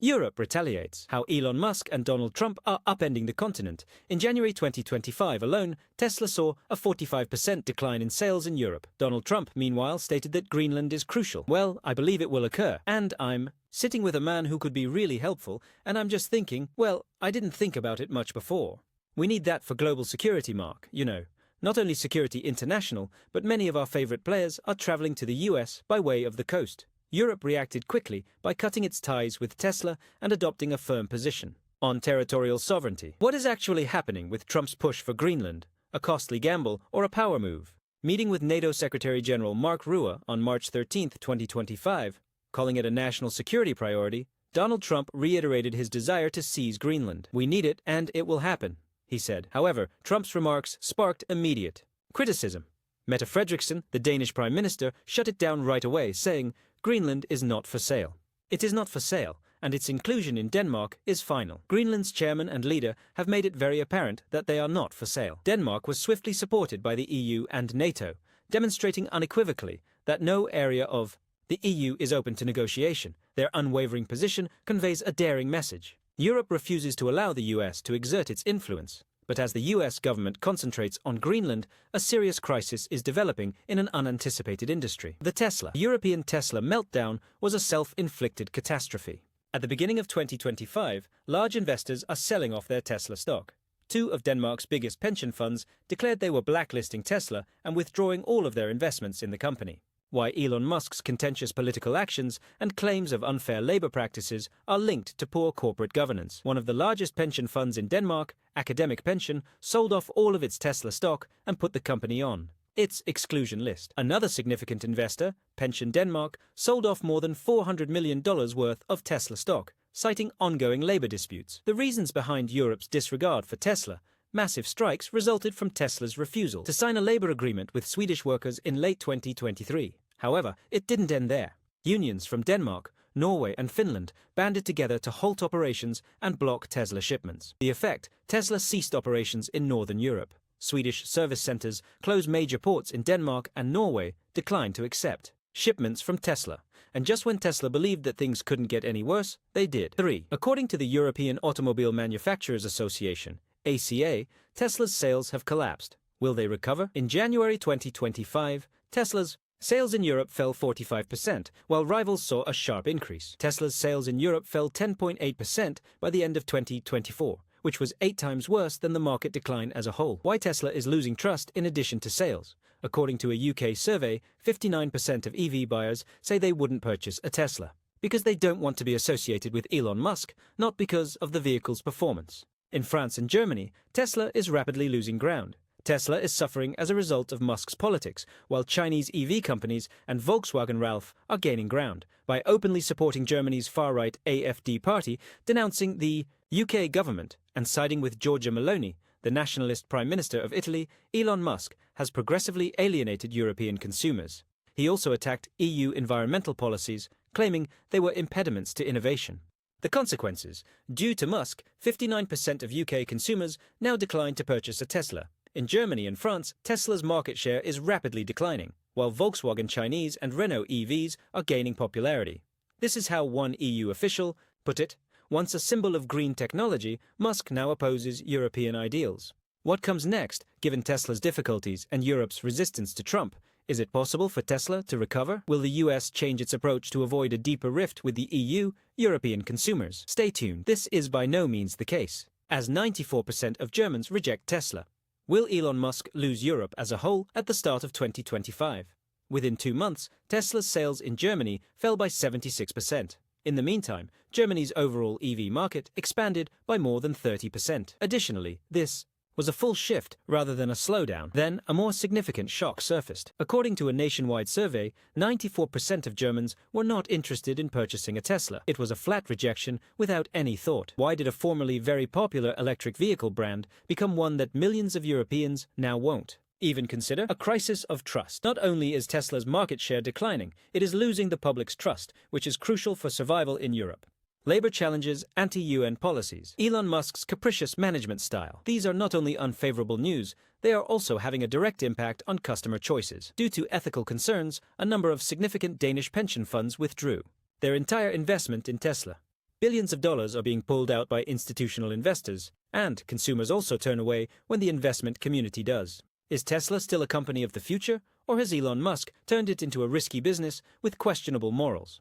Europe retaliates. How Elon Musk and Donald Trump are upending the continent. In January 2025 alone, Tesla saw a 45% decline in sales in Europe. Donald Trump, meanwhile, stated that Greenland is crucial. Well, I believe it will occur. And I'm sitting with a man who could be really helpful, and I'm just thinking, well, I didn't think about it much before. We need that for global security, Mark, you know. Not only security international, but many of our favorite players are traveling to the US by way of the coast. Europe reacted quickly by cutting its ties with Tesla and adopting a firm position on territorial sovereignty. What is actually happening with Trump's push for Greenland? A costly gamble or a power move? Meeting with NATO Secretary General Mark Rutte on March 13, 2025, calling it a national security priority, Donald Trump reiterated his desire to seize Greenland. "We need it and it will happen," he said. However, Trump's remarks sparked immediate criticism. Mette Frederiksen, the Danish Prime Minister, shut it down right away, saying, "Greenland is not for sale. It is not for sale, and its inclusion in Denmark is final." Greenland's chairman and leader have made it very apparent that they are not for sale. Denmark was swiftly supported by the EU and NATO, demonstrating unequivocally that no area of the EU is open to negotiation. Their unwavering position conveys a daring message. Europe refuses to allow the US to exert its influence. But as the US government concentrates on Greenland, a serious crisis is developing in an unanticipated industry. The European Tesla meltdown was a self-inflicted catastrophe. At the beginning of 2025, large investors are selling off their Tesla stock. Two of Denmark's biggest pension funds declared they were blacklisting Tesla and withdrawing all of their investments in the company. Why Elon Musk's contentious political actions and claims of unfair labor practices are linked to poor corporate governance. One of the largest pension funds in Denmark, Academic Pension, sold off all of its Tesla stock and put the company on its exclusion list. Another significant investor, Pension Denmark, sold off more than $400 million worth of Tesla stock, citing ongoing labor disputes. The reasons behind Europe's disregard for Tesla: massive strikes resulted from Tesla's refusal to sign a labor agreement with Swedish workers in late 2023. However, it didn't end there. Unions from Denmark, Norway and Finland banded together to halt operations and block Tesla shipments. The effect: Tesla ceased operations in Northern Europe. Swedish service centers closed major ports in Denmark, and Norway declined to accept shipments from Tesla. And just when Tesla believed that things couldn't get any worse, they did. 3. According to the European Automobile Manufacturers Association, ACA, Tesla's sales have collapsed. Will they recover? In January 2025, Tesla's sales in Europe fell 45%, while rivals saw a sharp increase. Tesla's sales in Europe fell 10.8% by the end of 2024, which was 8 times worse than the market decline as a whole. Why Tesla is losing trust in addition to sales? According to a UK survey, 59% of EV buyers say they wouldn't purchase a Tesla because they don't want to be associated with Elon Musk, not because of the vehicle's performance. In France and Germany, Tesla is rapidly losing ground. Tesla is suffering as a result of Musk's politics, while Chinese EV companies and Volkswagen Ralph are gaining ground by openly supporting Germany's far-right AfD party, denouncing the UK government, and siding with Giorgia Meloni, the nationalist Prime Minister of Italy. Elon Musk has progressively alienated European consumers. He also attacked EU environmental policies, claiming they were impediments to innovation. The consequences: due to Musk, 59% of UK consumers now decline to purchase a Tesla. In Germany and France, Tesla's market share is rapidly declining, while Volkswagen Chinese and Renault EVs are gaining popularity. This is how one EU official put it: once a symbol of green technology, Musk now opposes European ideals. What comes next, given Tesla's difficulties and Europe's resistance to Trump? Is it possible for Tesla to recover? Will the US change its approach to avoid a deeper rift with the EU, European consumers? Stay tuned. This is by no means the case, as 94% of Germans reject Tesla. Will Elon Musk lose Europe as a whole at the start of 2025? Within 2 months, Tesla's sales in Germany fell by 76%. In the meantime, Germany's overall EV market expanded by more than 30%. Additionally, this was a full shift rather than a slowdown. Then, a more significant shock surfaced. According to a nationwide survey, 94% of Germans were not interested in purchasing a Tesla. It was a flat rejection without any thought. Why did a formerly very popular electric vehicle brand become one that millions of Europeans now won't even consider? A crisis of trust. Not only is Tesla's market share declining, it is losing the public's trust, which is crucial for survival in Europe. Labor challenges, anti-UN policies. Elon Musk's capricious management style. These are not only unfavorable news, they are also having a direct impact on customer choices. Due to ethical concerns, a number of significant Danish pension funds withdrew their entire investment in Tesla. Billions of dollars are being pulled out by institutional investors, and consumers also turn away when the investment community does. Is Tesla still a company of the future, or has Elon Musk turned it into a risky business with questionable morals?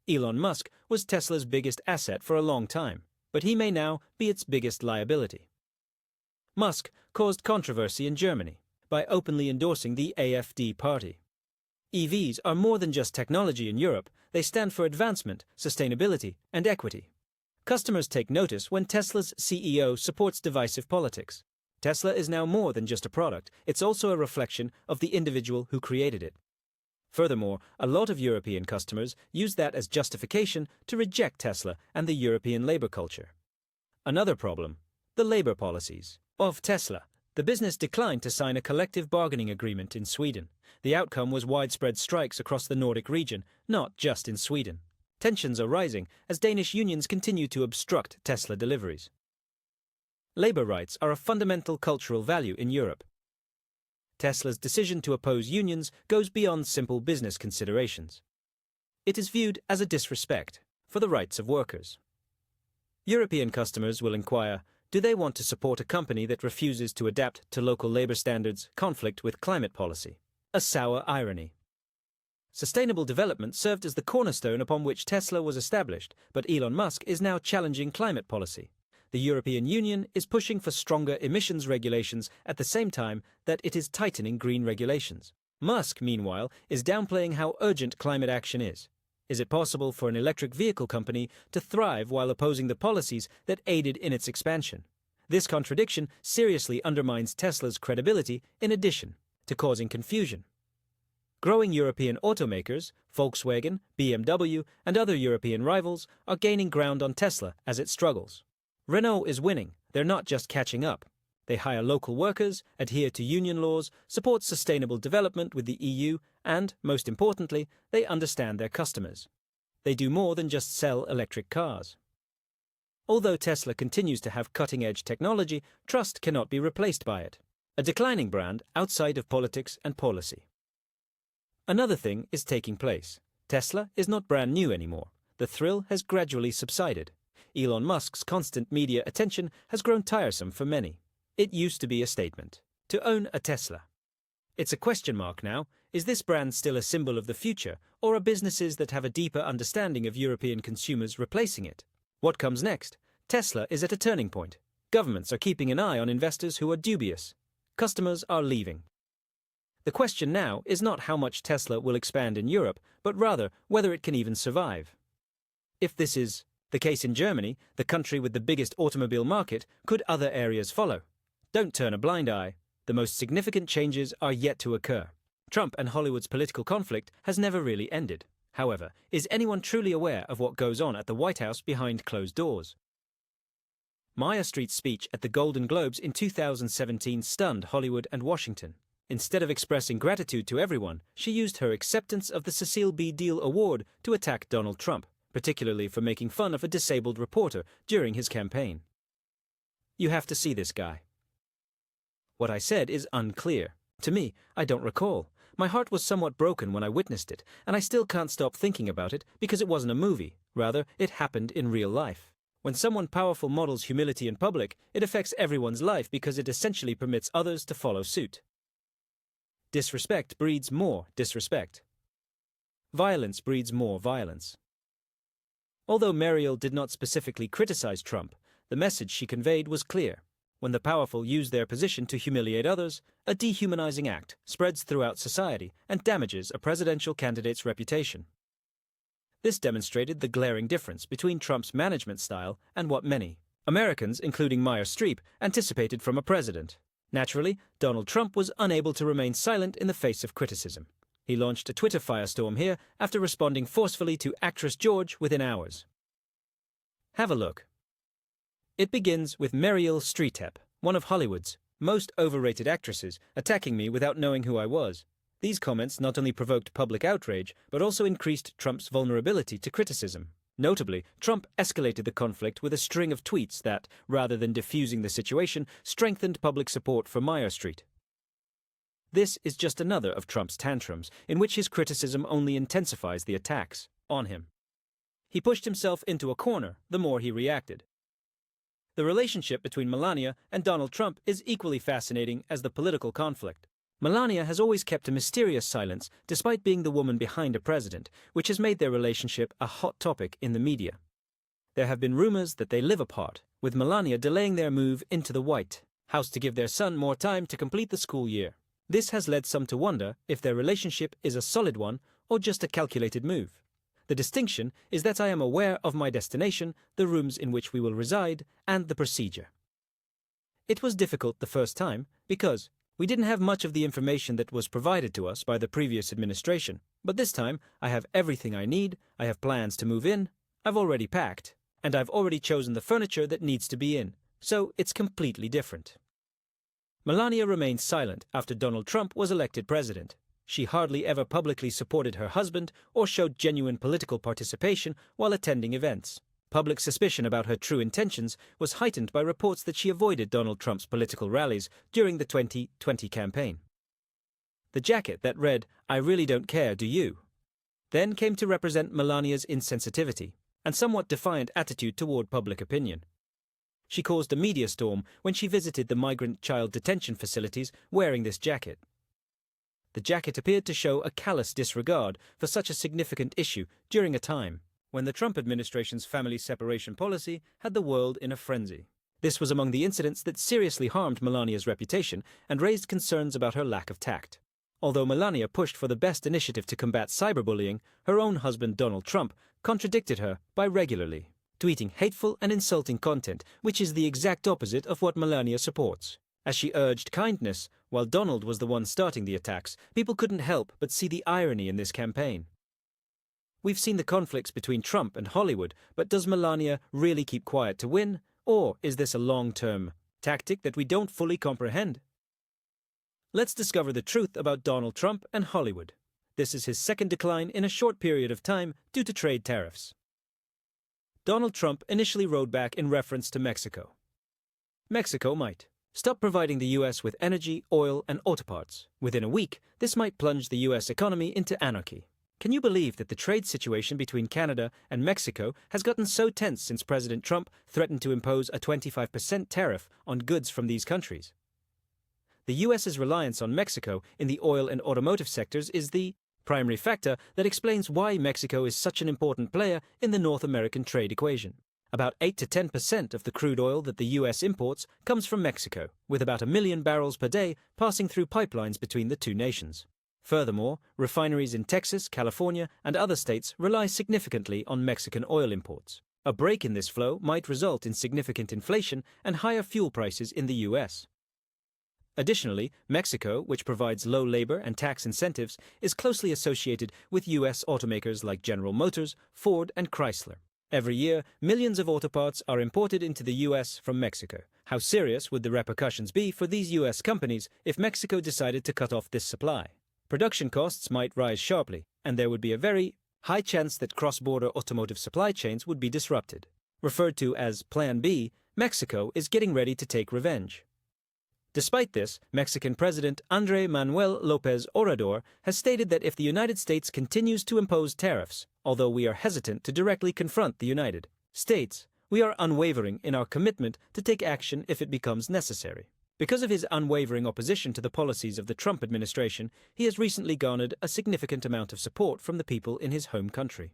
Elon Musk was Tesla's biggest asset for a long time, but he may now be its biggest liability. Musk caused controversy in Germany by openly endorsing the AfD party. EVs are more than just technology in Europe, they stand for advancement, sustainability, and equity. Customers take notice when Tesla's CEO supports divisive politics. Tesla is now more than just a product, it's also a reflection of the individual who created it. Furthermore, a lot of European customers use that as justification to reject Tesla and the European labor culture. Another problem: the labor policies of Tesla. The business declined to sign a collective bargaining agreement in Sweden. The outcome was widespread strikes across the Nordic region, not just in Sweden. Tensions are rising as Danish unions continue to obstruct Tesla deliveries. Labor rights are a fundamental cultural value in Europe. Tesla's decision to oppose unions goes beyond simple business considerations. It is viewed as a disrespect for the rights of workers. European customers will inquire, do they want to support a company that refuses to adapt to local labor standards, conflict with climate policy? A sour irony. Sustainable development served as the cornerstone upon which Tesla was established, but Elon Musk is now challenging climate policy. The European Union is pushing for stronger emissions regulations at the same time that it is tightening green regulations. Musk, meanwhile, is downplaying how urgent climate action is. Is it possible for an electric vehicle company to thrive while opposing the policies that aided in its expansion? This contradiction seriously undermines Tesla's credibility in addition to causing confusion. Growing European automakers, Volkswagen, BMW, and other European rivals are gaining ground on Tesla as it struggles. Renault is winning, they're not just catching up. They hire local workers, adhere to union laws, support sustainable development with the EU, and, most importantly, they understand their customers. They do more than just sell electric cars. Although Tesla continues to have cutting-edge technology, trust cannot be replaced by it. A declining brand outside of politics and policy. Another thing is taking place. Tesla is not brand new anymore. The thrill has gradually subsided. Elon Musk's constant media attention has grown tiresome for many. It used to be a statement. To own a Tesla. It's a question mark now. Is this brand still a symbol of the future, or are businesses that have a deeper understanding of European consumers replacing it? What comes next? Tesla is at a turning point. Governments are keeping an eye on investors who are dubious. Customers are leaving. The question now is not how much Tesla will expand in Europe, but rather whether it can even survive. If this is the case in Germany, the country with the biggest automobile market, could other areas follow? Don't turn a blind eye. The most significant changes are yet to occur. Trump and Hollywood's political conflict has never really ended. However, is anyone truly aware of what goes on at the White House behind closed doors? Meyer Street's speech at the Golden Globes in 2017 stunned Hollywood and Washington. Instead of expressing gratitude to everyone, she used her acceptance of the Cecil B. Deal Award to attack Donald Trump, particularly for making fun of a disabled reporter during his campaign. You have to see this guy. What I said is unclear. To me, I don't recall. My heart was somewhat broken when I witnessed it, and I still can't stop thinking about it because it wasn't a movie. Rather, it happened in real life. When someone powerful models humility in public, it affects everyone's life because it essentially permits others to follow suit. Disrespect breeds more disrespect. Violence breeds more violence. Although Mariel did not specifically criticize Trump, the message she conveyed was clear. When the powerful use their position to humiliate others, a dehumanizing act spreads throughout society and damages a presidential candidate's reputation. This demonstrated the glaring difference between Trump's management style and what many Americans, including Meyer Streep, anticipated from a president. Naturally, Donald Trump was unable to remain silent in the face of criticism. He launched a Twitter firestorm here after responding forcefully to actress George within hours. Have a look. It begins with Meryl Streep, one of Hollywood's most overrated actresses, attacking me without knowing who I was. These comments not only provoked public outrage, but also increased Trump's vulnerability to criticism. Notably, Trump escalated the conflict with a string of tweets that, rather than diffusing the situation, strengthened public support for Meyer Streep. This is just another of Trump's tantrums, in which his criticism only intensifies the attacks on him. He pushed himself into a corner the more he reacted. The relationship between Melania and Donald Trump is equally fascinating as the political conflict. Melania has always kept a mysterious silence despite being the woman behind a president, which has made their relationship a hot topic in the media. There have been rumors that they live apart, with Melania delaying their move into the White House to give their son more time to complete the school year. This has led some to wonder if their relationship is a solid one or just a calculated move. The distinction is that I am aware of my destination, the rooms in which we will reside, and the procedure. It was difficult the first time because we didn't have much of the information that was provided to us by the previous administration, but this time I have everything I need, I have plans to move in, I've already packed, and I've already chosen the furniture that needs to be in, so it's completely different. Melania remained silent after Donald Trump was elected president. She hardly ever publicly supported her husband or showed genuine political participation while attending events. Public suspicion about her true intentions was heightened by reports that she avoided Donald Trump's political rallies during the 2020 campaign. The jacket that read, "I really don't care, do you?" then came to represent Melania's insensitivity and somewhat defiant attitude toward public opinion. She caused a media storm when she visited the migrant child detention facilities wearing this jacket. The jacket appeared to show a callous disregard for such a significant issue during a time when the Trump administration's family separation policy had the world in a frenzy. This was among the incidents that seriously harmed Melania's reputation and raised concerns about her lack of tact. Although Melania pushed for the best initiative to combat cyberbullying, her own husband Donald Trump contradicted her by regularly tweeting hateful and insulting content, which is the exact opposite of what Melania supports. As she urged kindness, while Donald was the one starting the attacks, people couldn't help but see the irony in this campaign. We've seen the conflicts between Trump and Hollywood, but does Melania really keep quiet to win, or is this a long-term tactic that we don't fully comprehend? Let's discover the truth about Donald Trump and Hollywood. This is his second decline in a short period of time due to trade tariffs. Donald Trump initially rode back in reference to Mexico. Mexico might stop providing the U.S. with energy, oil, and auto parts. Within a week, this might plunge the U.S. economy into anarchy. Can you believe that the trade situation between Canada and Mexico has gotten so tense since President Trump threatened to impose a 25% tariff on goods from these countries? The U.S.'s reliance on Mexico in the oil and automotive sectors is the primary factor that explains why Mexico is such an important player in the North American trade equation. About 8 to 10% of the crude oil that the U.S. imports comes from Mexico, with about 1 million barrels per day passing through pipelines between the two nations. Furthermore, refineries in Texas, California, and other states rely significantly on Mexican oil imports. A break in this flow might result in significant inflation and higher fuel prices in the U.S. Additionally, Mexico, which provides low labor and tax incentives, is closely associated with U.S. automakers like General Motors, Ford, and Chrysler. Every year, millions of auto parts are imported into the U.S. from Mexico. How serious would the repercussions be for these U.S. companies if Mexico decided to cut off this supply? Production costs might rise sharply, and there would be a very high chance that cross-border automotive supply chains would be disrupted. Referred to as Plan B, Mexico is getting ready to take revenge. Despite this, Mexican President Andrés Manuel López Obrador has stated that if the United States continues to impose tariffs, although we are hesitant to directly confront the United States, we are unwavering in our commitment to take action if it becomes necessary. Because of his unwavering opposition to the policies of the Trump administration, he has recently garnered a significant amount of support from the people in his home country.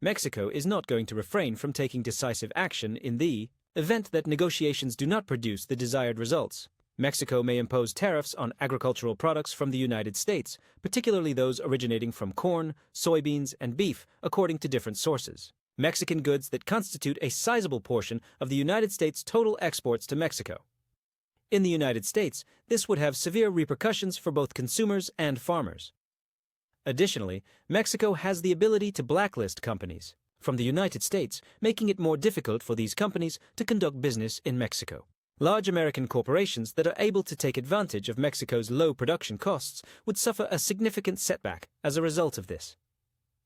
Mexico is not going to refrain from taking decisive action in the event that negotiations do not produce the desired results. Mexico may impose tariffs on agricultural products from the United States, particularly those originating from corn, soybeans, and beef, according to different sources. Mexican goods that constitute a sizable portion of the United States' total exports to Mexico. In the United States, this would have severe repercussions for both consumers and farmers. Additionally, Mexico has the ability to blacklist companies from the United States, making it more difficult for these companies to conduct business in Mexico. Large American corporations that are able to take advantage of Mexico's low production costs would suffer a significant setback as a result of this.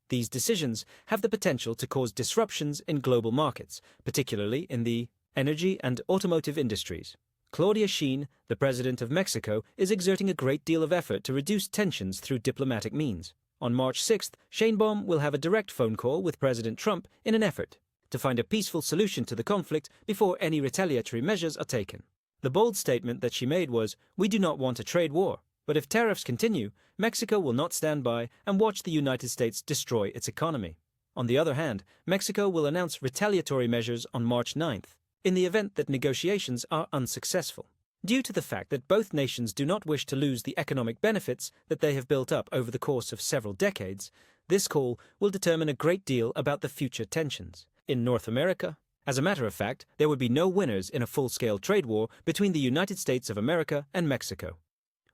These decisions have the potential to cause disruptions in global markets, particularly in the energy and automotive industries. Claudia Sheinbaum, the president of Mexico, is exerting a great deal of effort to reduce tensions through diplomatic means. On March 6th, Sheinbaum will have a direct phone call with President Trump in an effort to find a peaceful solution to the conflict before any retaliatory measures are taken. The bold statement that she made was, "We do not want a trade war, but if tariffs continue, Mexico will not stand by and watch the United States destroy its economy." On the other hand, Mexico will announce retaliatory measures on March 9th, in the event that negotiations are unsuccessful. Due to the fact that both nations do not wish to lose the economic benefits that they have built up over the course of several decades, this call will determine a great deal about the future tensions in North America. As a matter of fact, there would be no winners in a full-scale trade war between the United States of America and Mexico.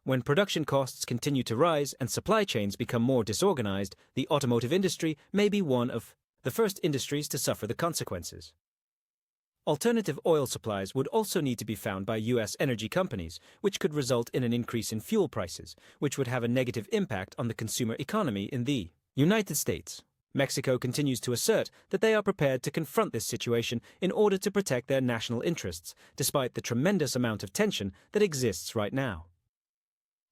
When production costs continue to rise and supply chains become more disorganized, the automotive industry may be one of the first industries to suffer the consequences. Alternative oil supplies would also need to be found by U.S. energy companies, which could result in an increase in fuel prices, which would have a negative impact on the consumer economy in the United States. Mexico continues to assert that they are prepared to confront this situation in order to protect their national interests, despite the tremendous amount of tension that exists right now.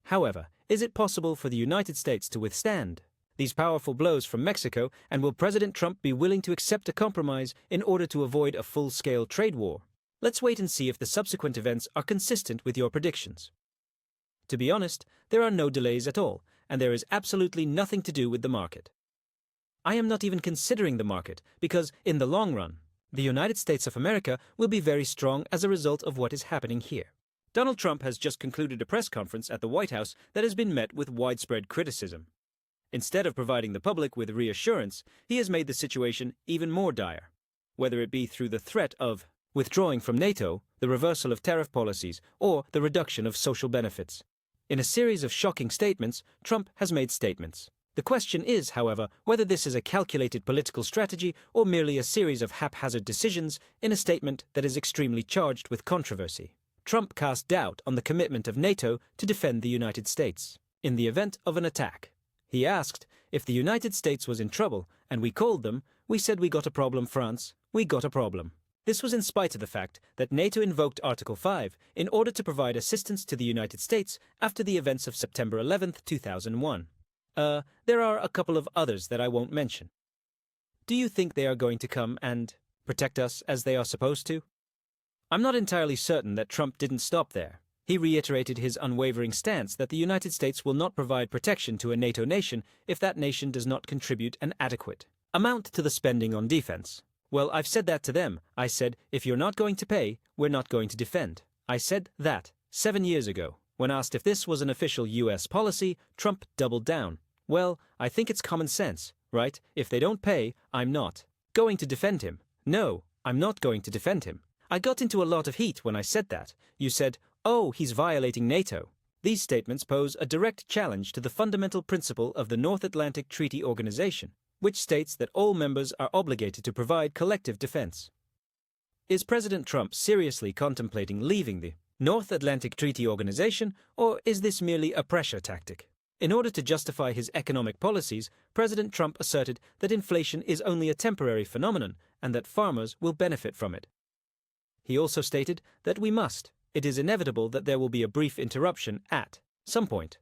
However, is it possible for the United States to withstand these powerful blows from Mexico, and will President Trump be willing to accept a compromise in order to avoid a full-scale trade war? Let's wait and see if the subsequent events are consistent with your predictions. To be honest, there are no delays at all, and there is absolutely nothing to do with the market. I am not even considering the market, because, in the long run, the United States of America will be very strong as a result of what is happening here. Donald Trump has just concluded a press conference at the White House that has been met with widespread criticism. Instead of providing the public with reassurance, he has made the situation even more dire, whether it be through the threat of withdrawing from NATO, the reversal of tariff policies, or the reduction of social benefits. In a series of shocking statements, Trump has made statements. The question is, however, whether this is a calculated political strategy or merely a series of haphazard decisions in a statement that is extremely charged with controversy. Trump cast doubt on the commitment of NATO to defend the United States in the event of an attack. He asked, if the United States was in trouble and we called them, we said we got a problem, France, we got a problem. This was in spite of the fact that NATO invoked Article 5 in order to provide assistance to the United States after the events of September 11, 2001. There are a couple of others that I won't mention. Do you think they are going to come and protect us as they are supposed to? I'm not entirely certain that Trump didn't stop there. He reiterated his unwavering stance that the United States will not provide protection to a NATO nation if that nation does not contribute an adequate amount to the spending on defense. Well, I've said that to them. I said, if you're not going to pay, we're not going to defend. I said that 7 years ago. When asked if this was an official U.S. policy, Trump doubled down. Well, I think it's common sense, right? If they don't pay, I'm not going to defend him. No, I'm not going to defend him. I got into a lot of heat when I said that. You said, oh, he's violating NATO. These statements pose a direct challenge to the fundamental principle of the North Atlantic Treaty Organization, which states that all members are obligated to provide collective defense. Is President Trump seriously contemplating leaving the North Atlantic Treaty Organization, or is this merely a pressure tactic? In order to justify his economic policies, President Trump asserted that inflation is only a temporary phenomenon and that farmers will benefit from it. He also stated that it is inevitable that there will be a brief interruption at some point.